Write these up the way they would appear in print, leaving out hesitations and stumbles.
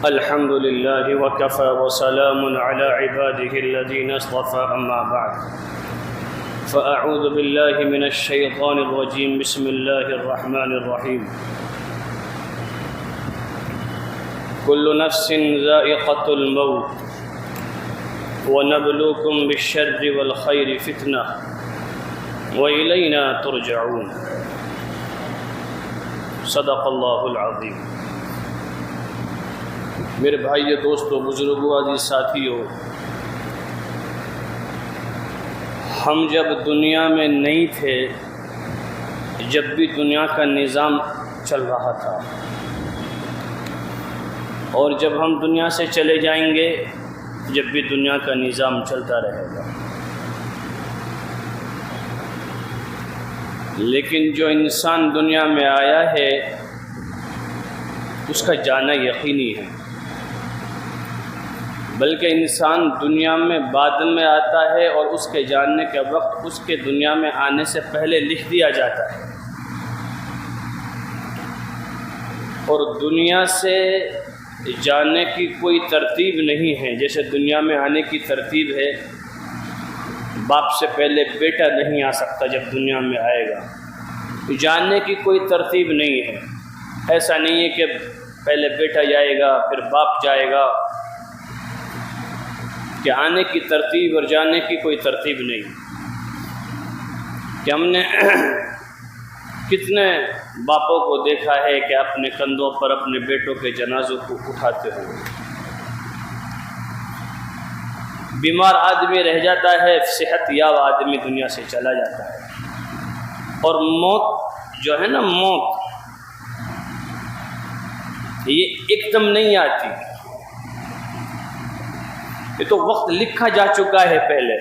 الحمد لله وكفى وسلام على عباده الذين اصطفى أما بعد فأعوذ بالله من الشيطان الرجيم بسم الله الرحمن الرحيم كل نفس ذائقة الموت ونبلوكم بالشر والخير فتنة وإلينا ترجعون صدق اللہ العظیم۔ میرے بھائیو، دوستو، بزرگوں، عزیز ساتھیو، ہم جب دنیا میں نہیں تھے، جب بھی دنیا کا نظام چل رہا تھا، اور جب ہم دنیا سے چلے جائیں گے، جب بھی دنیا کا نظام چلتا رہے گا۔ لیکن جو انسان دنیا میں آیا ہے اس کا جانا یقینی ہے، بلکہ انسان دنیا میں بعد میں آتا ہے اور اس کے جاننے کے وقت اس کے دنیا میں آنے سے پہلے لکھ دیا جاتا ہے، اور دنیا سے جانے کی کوئی ترتیب نہیں ہے۔ جیسے دنیا میں آنے کی ترتیب ہے، باپ سے پہلے بیٹا نہیں آ سکتا جب دنیا میں آئے گا، جاننے کی کوئی ترتیب نہیں ہے۔ ایسا نہیں ہے کہ پہلے بیٹا جائے گا پھر باپ جائے گا، کہ آنے کی ترتیب اور جانے کی کوئی ترتیب نہیں۔ کہ ہم نے کتنے باپوں کو دیکھا ہے کہ اپنے کندھوں پر اپنے بیٹوں کے جنازوں کو اٹھاتے ہوئے، بیمار آدمی رہ جاتا ہے، صحت یاب آدمی دنیا سے چلا جاتا ہے، اور موت جو ہے نا، موت یہ ایک دم نہیں آتی، یہ تو وقت لکھا جا چکا ہے پہلے،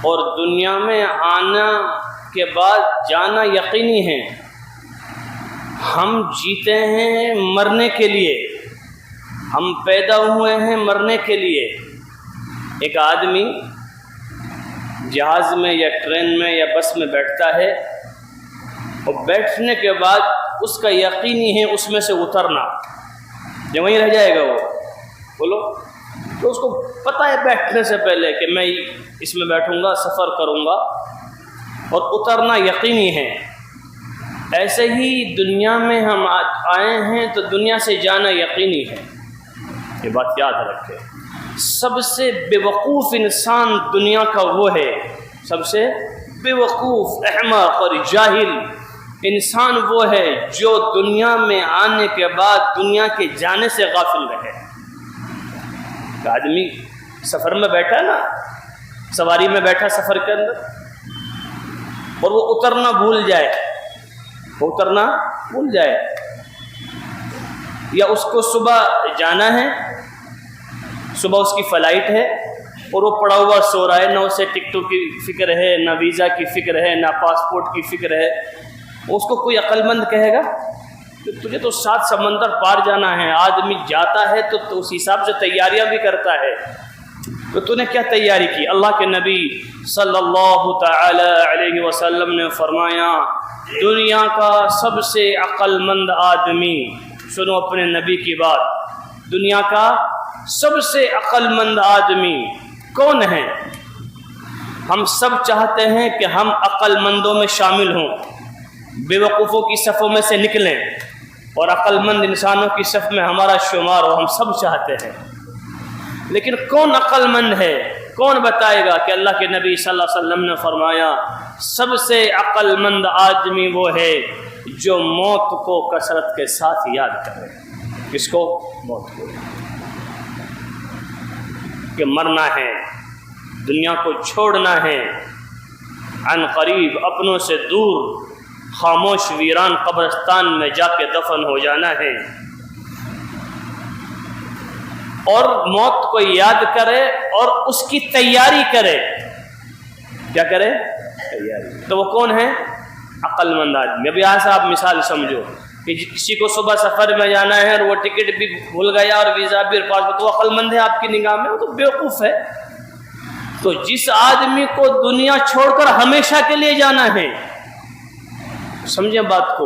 اور دنیا میں آنا کے بعد جانا یقینی ہے۔ ہم جیتے ہیں مرنے کے لیے، ہم پیدا ہوئے ہیں مرنے کے لیے۔ ایک آدمی جہاز میں یا ٹرین میں یا بس میں بیٹھتا ہے، اور بیٹھنے کے بعد اس کا یقینی ہے اس میں سے اترنا، جو وہیں رہ جائے گا وہ، بولو، تو اس کو پتہ ہے بیٹھنے سے پہلے کہ میں اس میں بیٹھوں گا، سفر کروں گا، اور اترنا یقینی ہے۔ ایسے ہی دنیا میں ہم آئے ہیں تو دنیا سے جانا یقینی ہے، یہ بات یاد رکھیں۔ سب سے بے وقوف انسان دنیا کا وہ ہے، سب سے بے وقوف، احمق اور جاہل انسان وہ ہے جو دنیا میں آنے کے بعد دنیا کے جانے سے غافل رہے۔ آدمی سفر میں بیٹھا نا، سواری میں بیٹھا سفر کے اندر، اور وہ اترنا بھول جائے، یا اس کو صبح جانا ہے، صبح اس کی فلائٹ ہے، اور وہ پڑا ہوا سو رہا ہے، نہ اسے ٹکٹوں کی فکر ہے، نہ ویزا کی فکر ہے، نہ پاسپورٹ کی فکر ہے۔ اس کو کوئی عقل مند کہے گا کہ تجھے تو 7 سمندر پار جانا ہے؟ آدمی جاتا ہے تو اس حساب سے تیاریاں بھی کرتا ہے، تو تو نے کیا تیاری کی؟ اللہ کے نبی صلی اللہ تعالی علیہ وسلم نے فرمایا، دنیا کا سب سے عقل مند آدمی، سنو اپنے نبی کی بات، دنیا کا سب سے عقل مند آدمی کون ہے؟ ہم سب چاہتے ہیں کہ ہم عقل مندوں میں شامل ہوں، بے وقوفوں کی صفوں میں سے نکلیں، اور عقل مند انسانوں کی صف میں ہمارا شمار ہو، ہم سب چاہتے ہیں۔ لیکن کون عقل مند ہے؟ کون بتائے گا کہ اللہ کے نبی صلی اللہ علیہ وسلم نے فرمایا سب سے عقل مند آدمی وہ ہے جو موت کو کثرت کے ساتھ یاد کرے۔ کس کو؟ موت کو، کہ مرنا ہے، دنیا کو چھوڑنا ہے، عن قریب اپنوں سے دور خاموش ویران قبرستان میں جا کے دفن ہو جانا ہے، اور موت کو یاد کرے اور اس کی تیاری کرے۔ کیا کرے؟ تیاری۔ تو وہ کون ہے؟ عقل مند آدمی۔ اب یہاں سے آپ مثال سمجھو کہ کسی کو صبح سفر میں جانا ہے اور وہ ٹکٹ بھی بھول گیا اور ویزا بھی اور پاسپورٹ، تو وہ عقل مند ہے آپ کی نگاہ میں؟ وہ تو بیوقوف ہے۔ تو جس آدمی کو دنیا چھوڑ کر ہمیشہ کے لیے جانا ہے، سمجھیں بات کو،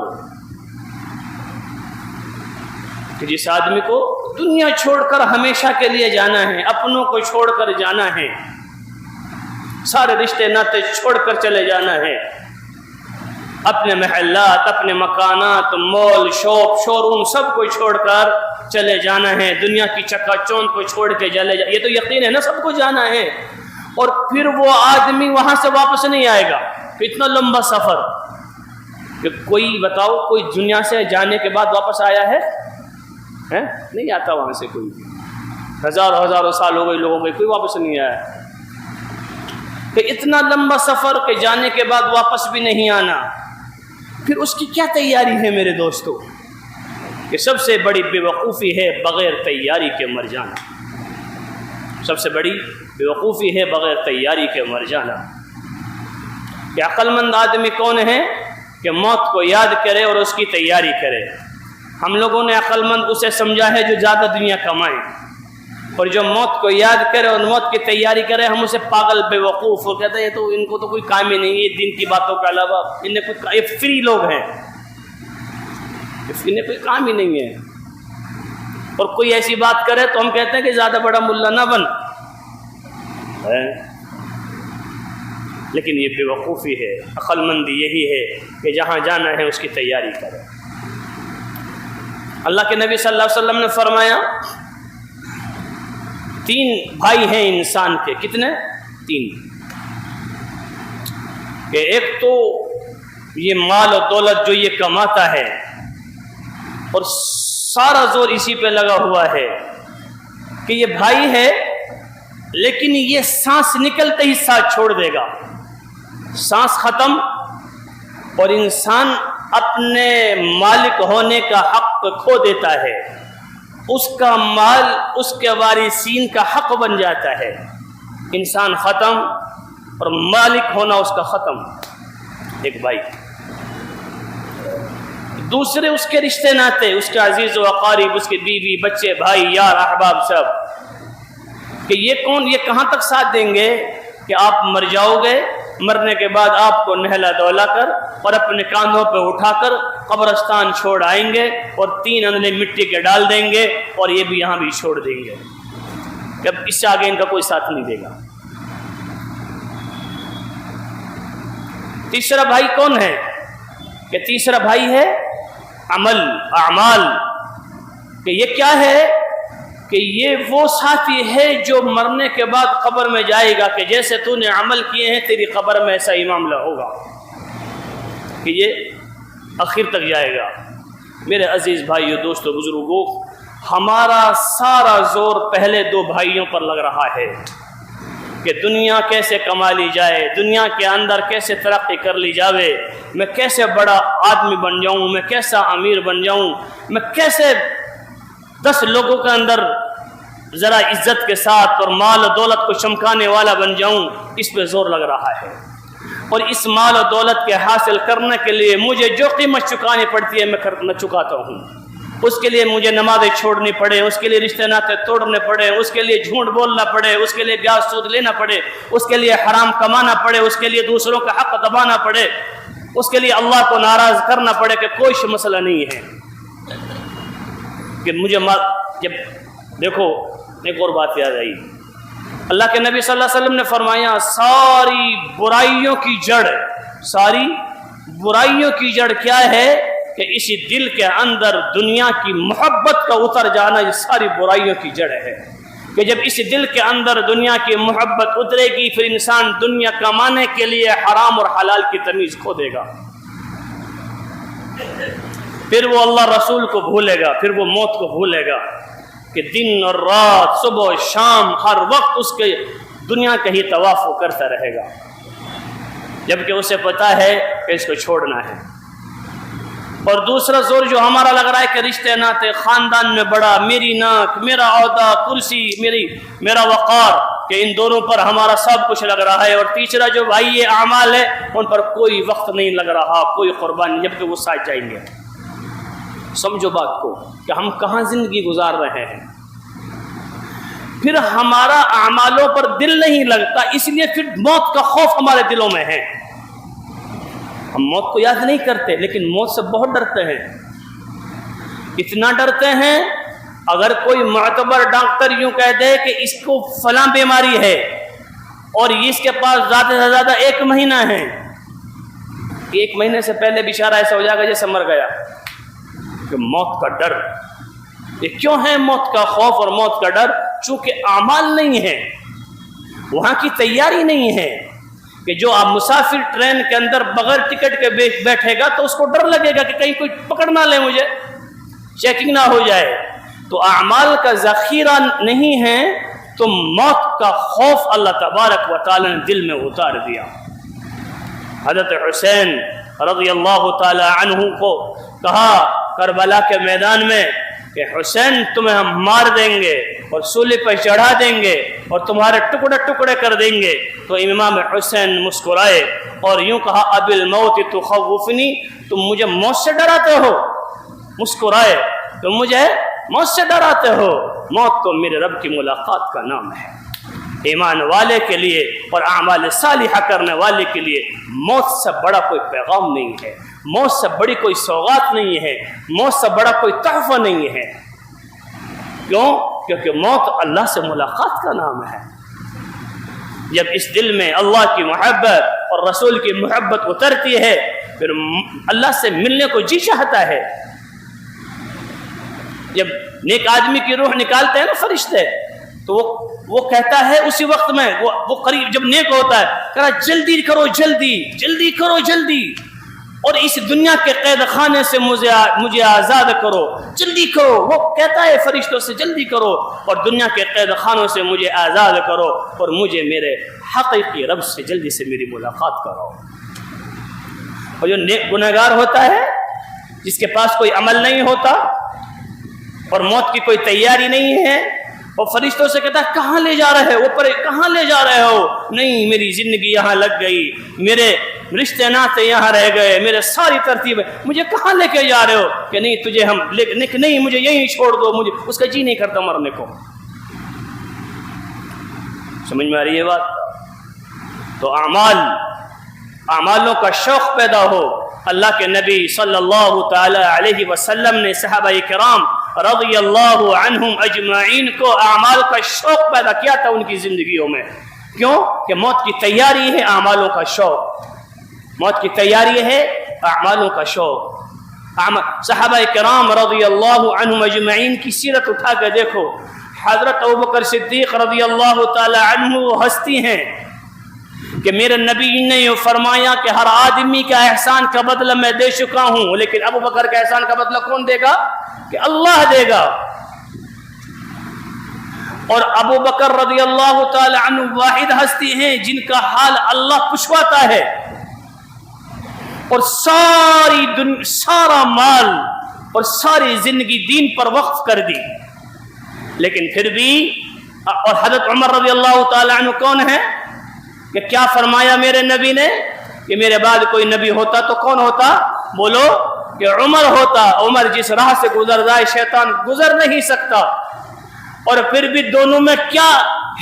کہ جس آدمی کو دنیا چھوڑ کر ہمیشہ کے لیے جانا ہے، اپنوں کو چھوڑ کر جانا ہے، سارے رشتے ناطے چھوڑ کر چلے جانا ہے، اپنے محلات، اپنے مکانات، مول شاپ شو روم سب کو چھوڑ کر چلے جانا ہے، دنیا کی چکا چوند کو چھوڑ کے چلے یہ تو یقین ہے نا سب کو جانا ہے، اور پھر وہ آدمی وہاں سے واپس نہیں آئے گا۔ اتنا لمبا سفر کہ کوئی بتاؤ کوئی دنیا سے جانے کے بعد واپس آیا ہے؟ نہیں آتا وہاں سے کوئی، ہزاروں سال ہو گئے لوگوں کو، کوئی واپس نہیں آیا۔ کہ اتنا لمبا سفر کہ جانے کے بعد واپس بھی نہیں آنا، پھر اس کی کیا تیاری ہے میرے دوستو؟ کہ سب سے بڑی بے وقوفی ہے بغیر تیاری کے مر جانا، سب سے بڑی بے وقوفی ہے بغیر تیاری کے مر جانا۔ کہ عقل مند آدمی کون ہے؟ کہ موت کو یاد کرے اور اس کی تیاری کرے۔ ہم لوگوں نے عقل مند اسے سمجھا ہے جو زیادہ دنیا کمائے، اور جو موت کو یاد کرے اور موت کی تیاری کرے ہم اسے پاگل بے وقوف، اور کہتے ہیں تو ان کو تو کوئی کام ہی نہیں ہے دین کی باتوں کے علاوہ، انہیں کوئی فری لوگ ہیں، انہیں کوئی کام ہی نہیں ہے۔ اور کوئی ایسی بات کرے تو ہم کہتے ہیں کہ زیادہ بڑا ملا نہ بن، لیکن یہ بے وقوفی ہے۔ عقل مندی یہی ہے کہ جہاں جانا ہے اس کی تیاری کرے۔ اللہ کے نبی صلی اللہ علیہ وسلم نے فرمایا 3 بھائی ہیں انسان کے، کتنے؟ 3، کہ ایک تو یہ مال و دولت جو یہ کماتا ہے اور سارا زور اسی پہ لگا ہوا ہے، کہ یہ بھائی ہے لیکن یہ سانس نکلتے ہی ساتھ چھوڑ دے گا، سانس ختم اور انسان اپنے مالک ہونے کا حق کھو دیتا ہے، اس کا مال اس کے وارثین کا حق بن جاتا ہے، انسان ختم اور مالک ہونا اس کا ختم، ایک بھائی۔ دوسرے اس کے رشتے ناتے، اس کے عزیز و اقارب، اس کے بیوی بچے بھائی یار احباب سب، کہ یہ کون، یہ کہاں تک ساتھ دیں گے کہ آپ مر جاؤ گے، مرنے کے بعد آپ کو نہلا دولا کر اور اپنے کاندھوں پہ اٹھا کر قبرستان چھوڑ آئیں گے اور 3 اندھے مٹی کے ڈال دیں گے اور یہ بھی یہاں بھی چھوڑ دیں گے، جب اس سے آگے ان کا کوئی ساتھ نہیں دے گا۔ تیسرا بھائی کون ہے؟ کہ تیسرا بھائی ہے اعمال، کہ یہ کیا ہے؟ کہ یہ وہ ساتھی ہے جو مرنے کے بعد قبر میں جائے گا، کہ جیسے تو نے عمل کیے ہیں تیری قبر میں ایسا ہی معاملہ ہوگا، کہ یہ آخر تک جائے گا۔ میرے عزیز بھائیو دوستو بزرگوں، ہمارا سارا زور پہلے 2 بھائیوں پر لگ رہا ہے کہ دنیا کیسے کما لی جائے، دنیا کے اندر کیسے ترقی کر لی جاوے، میں کیسے بڑا آدمی بن جاؤں، میں کیسا امیر بن جاؤں، میں کیسے 10 لوگوں کے اندر ذرا عزت کے ساتھ اور مال و دولت کو چمکانے والا بن جاؤں، اس پہ زور لگ رہا ہے۔ اور اس مال و دولت کے حاصل کرنے کے لیے مجھے جو قیمت چکانی پڑتی ہے میں چکاتا ہوں، اس کے لیے مجھے نمازیں چھوڑنی پڑے، اس کے لیے رشتے ناطے توڑنے پڑے، اس کے لیے جھوٹ بولنا پڑے، اس کے لیے بیاج سود لینا پڑے، اس کے لیے حرام کمانا پڑے، اس کے لیے دوسروں کا حق دبانا پڑے، اس کے لیے اللہ کو ناراض کرنا پڑے، کہ کوئی مسئلہ نہیں ہے کہ مجھے جب دیکھو ایک اور بات یاد آئی، اللہ کے نبی صلی اللہ علیہ وسلم نے فرمایا ساری برائیوں کی جڑ کیا ہے؟ کہ اسی دل کے اندر دنیا کی محبت کا اتر جانا، یہ ساری برائیوں کی جڑ ہے۔ کہ جب اس دل کے اندر دنیا کی محبت اترے گی پھر انسان دنیا کمانے کے لیے حرام اور حلال کی تمیز کھو دے گا، پھر وہ اللہ رسول کو بھولے گا، پھر وہ موت کو بھولے گا، کہ دن اور رات صبح و شام ہر وقت اس کے دنیا کا ہی طواف کرتا رہے گا، جبکہ اسے پتا ہے کہ اس کو چھوڑنا ہے۔ اور دوسرا زور جو ہمارا لگ رہا ہے کہ رشتے ناطے، خاندان میں بڑا، میری ناک، میرا عہدہ، کرسی، میرا وقار، کہ ان دونوں پر ہمارا سب کچھ لگ رہا ہے۔ اور تیسرا جو بھائی اعمال ہے ان پر کوئی وقت نہیں لگ رہا، کوئی قربانی، جبکہ وہ ساتھ جائیں گے۔ سمجھو بات کو کہ ہم کہاں زندگی گزار رہے ہیں۔ پھر ہمارا اعمالوں پر دل نہیں لگتا، اس لیے پھر موت کا خوف ہمارے دلوں میں ہے۔ ہم موت کو یاد نہیں کرتے لیکن موت سے بہت ڈرتے ہیں۔ اتنا ڈرتے ہیں اگر کوئی معتبر ڈاکٹر یوں کہہ دے کہ اس کو فلاں بیماری ہے اور اس کے پاس زیادہ سے زیادہ 1 مہینہ ہے، 1 مہینے سے پہلے بیچارہ ایسا ہو جائے گا جیسے مر گیا. کہ موت کا ڈر، یہ کیوں ہے موت کا خوف اور موت کا ڈر؟ چونکہ اعمال نہیں ہے، وہاں کی تیاری نہیں ہے. کہ جو آپ مسافر ٹرین کے اندر بغیر ٹکٹ کے بیٹھے گا تو اس کو ڈر لگے گا کہ کہیں کوئی پکڑ نہ لے، مجھے چیکنگ نہ ہو جائے. تو اعمال کا ذخیرہ نہیں ہے تو موت کا خوف اللہ تبارک و تعالی نے دل میں اتار دیا. حضرت حسین رضی اللہ تعالی عنہ کو کہا کربلا کے میدان میں کہ حسین تمہیں ہم مار دیں گے اور سولی پہ چڑھا دیں گے اور تمہارے ٹکڑے ٹکڑے کر دیں گے. تو امام حسین مسکرائے اور یوں کہا اب الموت تخوفنی، تم مجھے موت سے ڈراتے ہو. مسکرائے، تم مجھے موت سے ڈراتے ہو. موت تو میرے رب کی ملاقات کا نام ہے. ایمان والے کے لیے اور اعمال صالحہ کرنے والے کے لیے موت سے بڑا کوئی پیغام نہیں ہے، موت سے بڑی کوئی سوغات نہیں ہے، موت سے بڑا کوئی تحفہ نہیں ہے. کیوں؟ کیونکہ موت اللہ سے ملاقات کا نام ہے. جب اس دل میں اللہ کی محبت اور رسول کی محبت اترتی ہے پھر اللہ سے ملنے کو جی چاہتا ہے. جب نیک آدمی کی روح نکالتے ہیں نا فرشتے تو وہ کہتا ہے اسی وقت میں وہ قریب جب نیک ہوتا ہے کہتا جلدی کرو، جلدی جلدی کرو، جلدی، اور اس دنیا کے قید خانے سے مجھے آزاد کرو، جلدی کرو. وہ کہتا ہے فرشتوں سے جلدی کرو اور دنیا کے قید خانوں سے مجھے آزاد کرو اور مجھے میرے حقیقی رب سے جلدی سے میری ملاقات کرو. اور جو نیک گنہگار ہوتا ہے جس کے پاس کوئی عمل نہیں ہوتا اور موت کی کوئی تیاری نہیں ہے، وہ فرشتوں سے کہتا ہے کہاں لے جا رہے ہو؟ کہاں لے جا رہے ہو؟ نہیں، میری زندگی یہاں لگ گئی، میرے رشتے ناطے یہاں رہ گئے، میرے ساری ترتیب، مجھے کہاں لے کے جا رہے ہو؟ کہ نہیں تجھے ہم نہیں، مجھے یہیں چھوڑ دو، مجھے اس کا جی نہیں کرتا مرنے کو. سمجھ میں آ رہی ہے بات؟ تو اعمالوں کا شوق پیدا ہو. اللہ کے نبی صلی اللہ تعالی علیہ وسلم نے صحابہ کرام رضی اللہ عنہم اجمعین کو اعمال کا شوق پیدا کیا تھا ان کی زندگیوں میں. کیوں؟ کہ موت کی تیاری ہے اعمالوں کا شوق، موت کی تیاری ہے اعمالوں کا شوق. صحابہ کرام رضی اللہ عنہم اجمعین کی سیرت اٹھا کے دیکھو. حضرت ابوبکر صدیق رضی اللہ تعالی عنہ وہ ہستی ہیں کہ میرے نبی نے یہ فرمایا کہ ہر آدمی کا احسان کا بدلہ میں دے چکا ہوں، لیکن ابوبکر کا احسان کا بدلہ کون دے گا؟ کہ اللہ دے گا. اور ابوبکر رضی اللہ تعالی عنہ واحد ہستی ہیں جن کا حال اللہ پوچھواتا ہے اور سارا مال اور ساری زندگی دین پر وقف کر دی، لیکن پھر بھی. اور حضرت عمر رضی اللہ تعالی عنہ کون ہے کہ کیا فرمایا میرے نبی نے کہ میرے بعد کوئی نبی ہوتا تو کون ہوتا؟ بولو کہ عمر ہوتا. عمر جس راہ سے گزر جائے شیطان گزر نہیں سکتا. اور پھر بھی دونوں میں کیا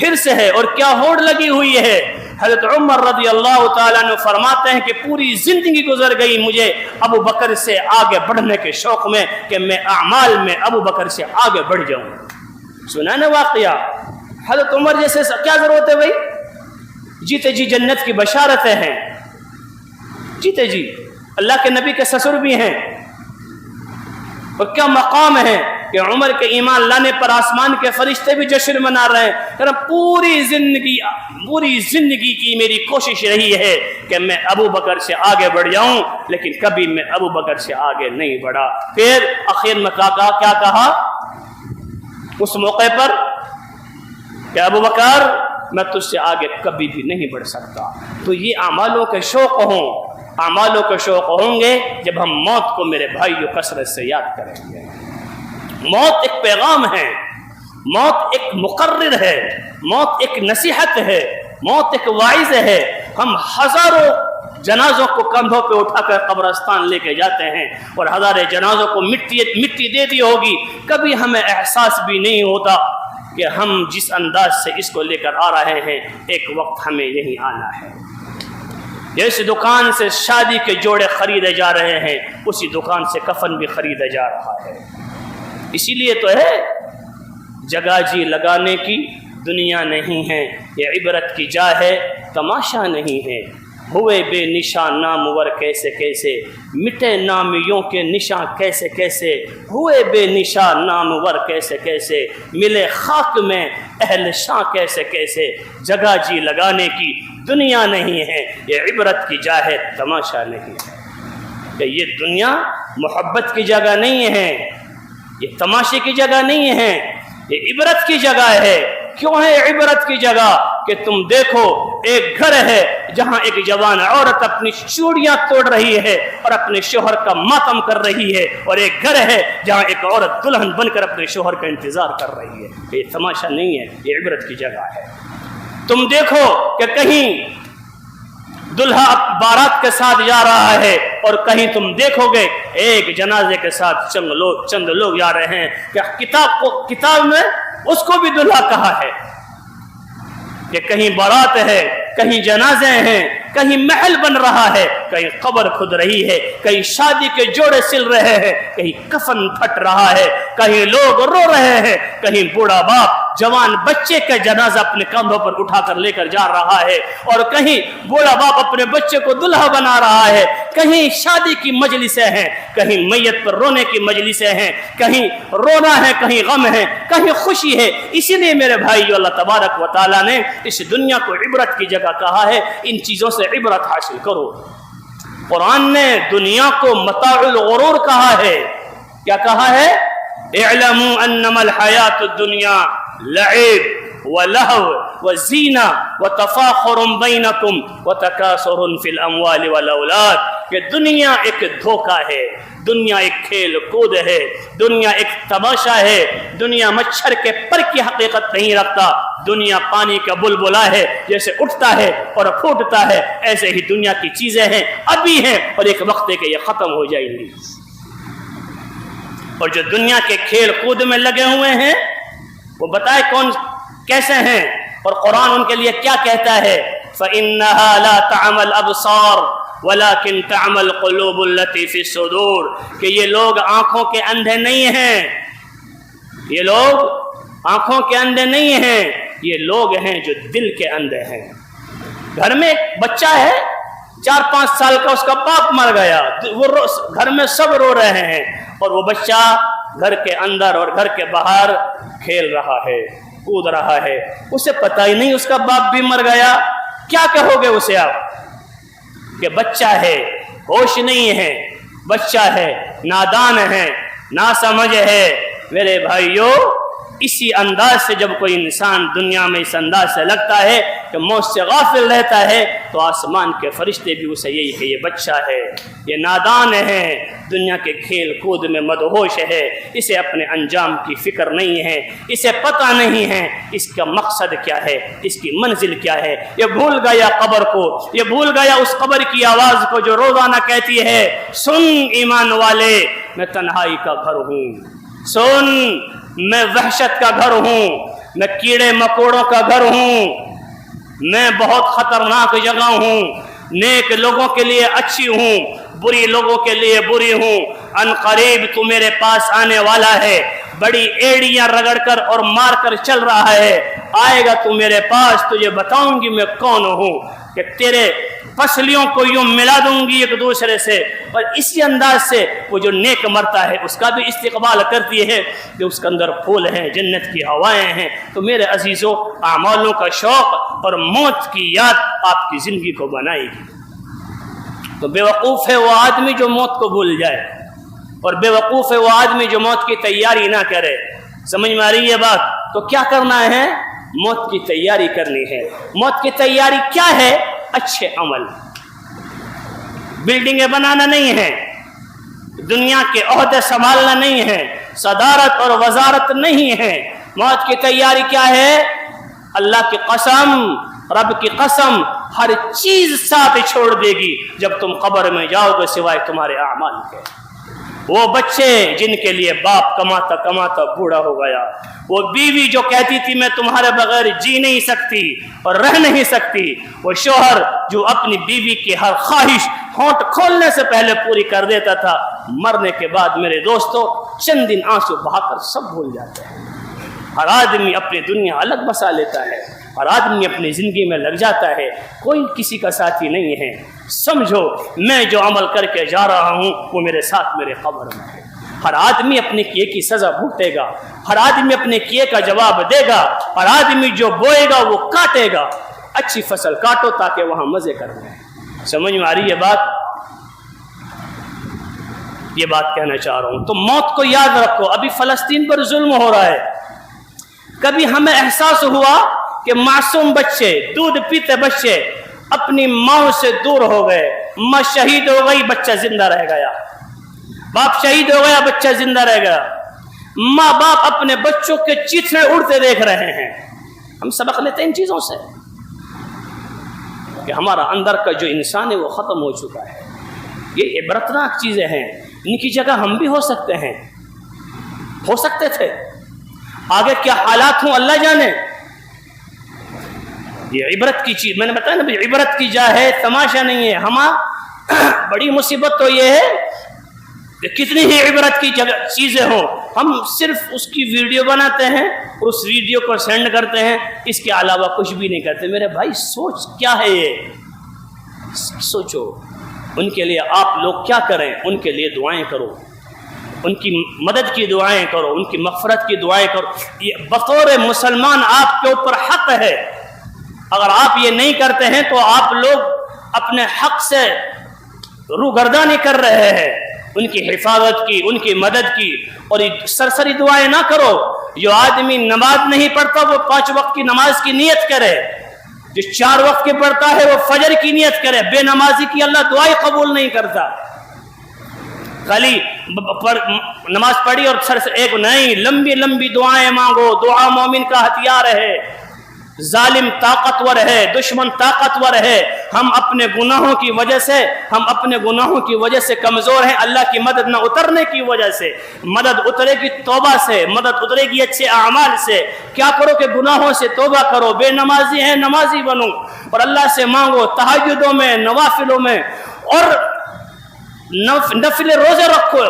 حرص ہے اور کیا ہوڑ لگی ہوئی ہے. حضرت عمر رضی اللہ تعالیٰ عنہ فرماتے ہیں کہ پوری زندگی گزر گئی مجھے ابو بکر سے آگے بڑھنے کے شوق میں کہ میں اعمال میں ابو بکر سے آگے بڑھ جاؤں. سنا نا واقعہ؟ حضرت عمر جیسے کیا ضرورت ہے بھائی؟ جیتے جی جنت کی بشارتیں ہیں، جیتے جی اللہ کے نبی کے سسر بھی ہیں. اور کیا مقام ہے کہ عمر کے ایمان لانے پر آسمان کے فرشتے بھی جشن منا رہے ہیں. پوری زندگی کی میری کوشش رہی ہے کہ میں ابو بکر سے آگے بڑھ جاؤں، لیکن کبھی میں ابو بکر سے آگے نہیں بڑھا. پھر آخر میں کیا کہا اس موقع پر کہ ابو بکر میں تجھ سے آگے کبھی بھی نہیں بڑھ سکتا. تو یہ اعمالوں کے شوق ہوں گے جب ہم موت کو میرے بھائیوں کثرت سے یاد کریں گے. موت ایک پیغام ہے، موت ایک مقرر ہے، موت ایک نصیحت ہے، موت ایک واعظ ہے. ہم ہزاروں جنازوں کو کندھوں پہ اٹھا کر قبرستان لے کے جاتے ہیں اور ہزاروں جنازوں کو مٹی دے دی ہوگی، کبھی ہمیں احساس بھی نہیں ہوتا کہ ہم جس انداز سے اس کو لے کر آ رہے ہیں ایک وقت ہمیں یہیں آنا ہے. جس دکان سے شادی کے جوڑے خریدے جا رہے ہیں اسی دکان سے کفن بھی خریدا جا رہا ہے. اسی لیے تو ہے جگہ جی لگانے کی دنیا نہیں ہے، یہ عبرت کی جا ہے تماشا نہیں ہے۔ ہوئے بے نشان نامور کیسے کیسے، مٹے نامیوں کے نشان کیسے کیسے، ہوئے بے نشان نامور کیسے کیسے، ملے خاک میں اہل شاں کیسے کیسے، جگہ جی لگانے کی دنیا نہیں ہے، یہ عبرت کی جا ہے تماشا نہیں ہے۔ کہ یہ دنیا محبت کی جگہ نہیں ہے، یہ تماشے کی جگہ نہیں ہے، یہ عبرت کی جگہ ہے۔ کیوں ہے عبرت کی جگہ؟ کہ تم دیکھو ایک گھر ہے جہاں ایک جوان عورت اپنی چوڑیاں توڑ رہی ہے اور اپنے شوہر کا ماتم کر رہی ہے، اور ایک گھر ہے جہاں ایک عورت دلہن بن کر اپنے شوہر کا انتظار کر رہی ہے۔ یہ تماشا نہیں ہے، یہ عبرت کی جگہ ہے۔ تم دیکھو کہ کہیں دلہا بارات کے ساتھ جا رہا ہے اور کہیں تم دیکھو گے ایک جنازے کے ساتھ چند لوگ جا رہے ہیں، کہ کتاب میں اس کو بھی دلہا کہا ہے کہ کہیں بارات ہے، کہیں جنازے ہیں، کہیں محل بن رہا ہے، کہیں قبر کھد رہی ہے، کہیں شادی کے جوڑے سل رہے ہیں، کہیں کفن پھٹ رہا ہے، کہیں لوگ رو رہے ہیں، کہیں بوڑھا باپ جوان بچے کا جنازہ اپنے کندھوں پر اٹھا کر لے کر جا رہا ہے، اور کہیں بوڑھا باپ اپنے بچے کو دلہا بنا رہا ہے، کہیں شادی کی مجلسیں ہیں، کہیں میت پر رونے کی مجلسیں ہیں، کہیں رونا ہے، کہیں غم ہے، کہیں خوشی ہے۔ اسی لیے میرے بھائیو اللہ تبارک و تعالیٰ نے اس دنیا کو عبرت کی جگہ کہا ہے، ان چیزوں سے عبرت حاصل کرو۔ قرآن نے دنیا کو متاع الغرور کہا ہے، کیا کہا ہے؟ اعلموا انما الحیات الدنیا لعب ولہو وزینہ وتفاخر بینکم وتکاثر فی الاموال والاولاد، کہ دنیا ایک دھوکہ ہے، دنیا ایک کھیل کود ہے، دنیا ایک تماشا ہے، دنیا مچھر کے پر کی حقیقت نہیں رکھتا، دنیا پانی کا بلبلا ہے، جیسے اٹھتا ہے اور پھوٹتا ہے، ایسے ہی دنیا کی چیزیں ہیں، ابھی ہیں اور ایک وقت ہے کہ یہ ختم ہو جائیں گی۔ اور جو دنیا کے کھیل کود میں لگے ہوئے ہیں وہ بتائے کون کیسے ہیں، اور قرآن ان کے لیے کیا کہتا ہے؟ فَإِنَّهَا لَا تَعْمَى الْأَبْصَارُ وَلَكِنْ تَعْمَى الْقُلُوبُ الَّتِي فِي الصُّدُورِ، کہ یہ لوگ آنکھوں کے اندھے نہیں ہیں، یہ لوگ آنکھوں کے اندھے نہیں ہیں، یہ لوگ ہیں جو دل کے اندھے ہیں۔ گھر میں ایک بچہ ہے 4-5 سال کا، اس کا باپ مر گیا، وہ گھر میں سب رو رہے ہیں، اور وہ بچہ گھر کے اندر اور گھر کے باہر کھیل رہا ہے، کود رہا ہے، اسے پتہ ہی نہیں اس کا باپ بھی مر گیا۔ کیا کہو گے اسے آپ؟ کہ بچہ ہے، ہوش نہیں ہے، بچہ ہے، نادان ہے، ناسمجھ ہے۔ میرے بھائیو، اسی انداز سے جب کوئی انسان دنیا میں اس انداز سے لگتا ہے کہ موت سے غافل رہتا ہے، تو آسمان کے فرشتے بھی اسے یہی کہ یہ بچہ ہے، یہ نادان ہے، دنیا کے کھیل کود میں مدہوش ہے، اسے اپنے انجام کی فکر نہیں ہے، اسے پتہ نہیں ہے اس کا مقصد کیا ہے، اس کی منزل کیا ہے۔ یہ بھول گیا قبر کو، یہ بھول گیا اس قبر کی آواز کو جو روزانہ کہتی ہے، سن ایمان والے، میں تنہائی کا گھر ہوں، سن میں وحشت کا گھر ہوں، میں کیڑے مکوڑوں کا گھر ہوں، میں بہت خطرناک جگہ ہوں، نیک لوگوں کے لیے اچھی ہوں، بری لوگوں کے لیے بری ہوں، ان قریب تو میرے پاس آنے والا ہے، بڑی ایڑیاں رگڑ کر اور مار کر چل رہا ہے، آئے گا تو میرے پاس، تجھے بتاؤں گی میں کون ہوں، کہ تیرے پسلیوں کو یوں ملا دوں گی ایک دوسرے سے۔ اور اسی انداز سے وہ جو نیک مرتا ہے اس کا بھی استقبال کرتی ہے کہ اس کے اندر پھول ہیں، جنت کی ہوائیں ہیں۔ تو میرے عزیزوں، اعمالوں کا شوق اور موت کی یاد آپ کی زندگی کو بنائے گی۔ تو بے وقوف ہے وہ آدمی جو موت کو بھول جائے، اور بے وقوف ہے وہ آدمی جو موت کی تیاری نہ کرے۔ سمجھ میں آ رہی ہے بات؟ تو کیا کرنا ہے؟ موت کی تیاری کرنی ہے۔ موت کی تیاری کیا ہے؟ اچھے عمل، بلڈنگیں بنانا نہیں ہے، دنیا کے عہدے سنبھالنا نہیں ہے، صدارت اور وزارت نہیں ہے۔ موت کی تیاری کیا ہے؟ اللہ کی قسم، رب کی قسم، ہر چیز ساتھ چھوڑ دے گی جب تم قبر میں جاؤ گے سوائے تمہارے اعمال کے۔ وہ بچے جن کے لیے باپ کماتا کماتا بوڑھا ہو گیا، وہ بیوی جو کہتی تھی میں تمہارے بغیر جی نہیں سکتی اور رہ نہیں سکتی، وہ شوہر جو اپنی بیوی کی ہر خواہش ہونٹ کھولنے سے پہلے پوری کر دیتا تھا، مرنے کے بعد میرے دوستو چند دن آنسو بہا کر سب بھول جاتے ہیں۔ ہر آدمی اپنی دنیا الگ بسا لیتا ہے، ہر آدمی اپنی زندگی میں لگ جاتا ہے، کوئی کسی کا ساتھی نہیں ہے۔ سمجھو میں جو عمل کر کے جا رہا ہوں وہ میرے ساتھ میرے قبر میں ہے۔ ہر آدمی اپنے کیے کی سزا بھگتے گا، ہر آدمی اپنے کیے کا جواب دے گا، ہر آدمی جو بوئے گا وہ کاٹے گا۔ اچھی فصل کاٹو تاکہ وہاں مزے کریں۔ سمجھ میں آ رہی ہے بات؟ یہ بات کہنا چاہ رہا ہوں۔ تو موت کو یاد رکھو۔ ابھی فلسطین پر ظلم ہو رہا ہے، کبھی ہمیں احساس ہوا کہ معصوم بچے، دودھ پیتے بچے اپنی ماں سے دور ہو گئے، ماں شہید ہو گئی، بچہ زندہ رہ گیا، باپ شہید ہو گیا، بچہ زندہ رہ گیا، ماں باپ اپنے بچوں کے چیتھڑے اڑتے دیکھ رہے ہیں۔ ہم سبق لیتے ہیں ان چیزوں سے کہ ہمارا اندر کا جو انسان ہے وہ ختم ہو چکا ہے۔ یہ عبرتناک چیزیں ہیں، ان کی جگہ ہم بھی ہو سکتے ہیں، ہو سکتے تھے۔ آگے کیا حالات ہوں اللہ جانے۔ یہ عبرت کی چیز، میں نے بتایا نا بھی عبرت کی جا ہے، تماشا نہیں ہے۔ بڑی مصیبت تو یہ ہے کہ کتنی ہی عبرت کی چیزیں ہوں، ہم صرف اس کی ویڈیو بناتے ہیں اور اس ویڈیو کو سینڈ کرتے ہیں، اس کے علاوہ کچھ بھی نہیں کرتے۔ میرے بھائی سوچ کیا ہے یہ؟ سوچو ان کے لیے آپ لوگ کیا کریں، ان کے لیے دعائیں کرو، ان کی مدد کی دعائیں کرو، ان کی مغفرت کی دعائیں کرو۔ یہ بطور مسلمان آپ کے اوپر حق ہے۔ اگر آپ یہ نہیں کرتے ہیں تو آپ لوگ اپنے حق سے روگردانی کر رہے ہیں۔ ان کی حفاظت کی، ان کی مدد کی، اور سرسری دعائیں نہ کرو۔ جو آدمی نماز نہیں پڑھتا وہ 5 وقت کی نماز کی نیت کرے، جو 4 وقت کی پڑھتا ہے وہ فجر کی نیت کرے۔ بے نمازی کی اللہ دعائیں قبول نہیں کرتا۔ خالی نماز پڑھی اور سر سے ایک نہیں، لمبی لمبی دعائیں مانگو۔ دعا مومن کا ہتھیار ہے۔ ظالم طاقتور ہے، دشمن طاقتور ہے۔ ہم اپنے گناہوں کی وجہ سے کمزور ہیں، اللہ کی مدد نہ اترنے کی وجہ سے۔ مدد اترے گی توبہ سے، مدد اترے گی اچھے اعمال سے۔ کیا کرو کہ گناہوں سے توبہ کرو۔ بے نمازی ہیں، نمازی بنو اور اللہ سے مانگو، تہجدوں میں، نوافلوں میں، اور نفل روزے رکھو۔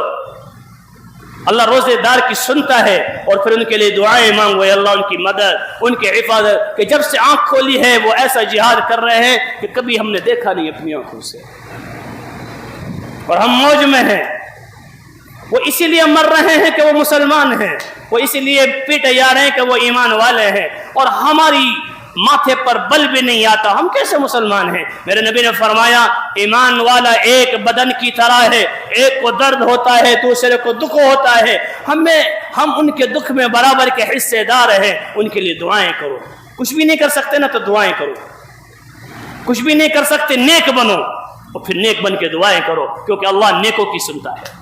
اللہ روزے دار کی سنتا ہے، اور پھر ان کے لیے دعائیں مانگو، اے اللہ ان کی مدد، ان کی حفاظت، کہ جب سے آنکھ کھولی ہے وہ ایسا جہاد کر رہے ہیں کہ کبھی ہم نے دیکھا نہیں اپنی آنکھوں سے، اور ہم موج میں ہیں۔ وہ اسی لیے مر رہے ہیں کہ وہ مسلمان ہیں، وہ اسی لیے پیٹے جا رہے ہیں کہ وہ ایمان والے ہیں، اور ہماری ماتھے پر بل بھی نہیں آتا، ہم کیسے مسلمان ہیں؟ میرے نبی نے فرمایا ایمان والا ایک بدن کی طرح ہے، ایک کو درد ہوتا ہے دوسرے کو دکھ ہوتا ہے۔ ہم ان کے دکھ میں برابر کے حصے دار ہیں۔ ان کے لیے دعائیں کرو۔ کچھ بھی نہیں کر سکتے نا تو دعائیں کرو، کچھ بھی نہیں کر سکتے نیک بنو، اور پھر نیک بن کے دعائیں کرو، کیونکہ اللہ نیکوں کی سنتا ہے۔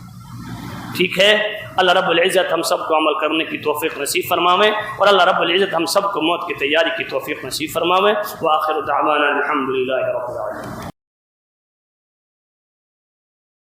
ٹھیک ہے، اللہ رب العزت ہم سب کو عمل کرنے کی توفیق نصیب فرماوے، اور اللہ رب العزت ہم سب کو موت کی تیاری کی توفیق نصیب فرماوے۔ وآخر دعوانا الحمدللہ رب العالمین۔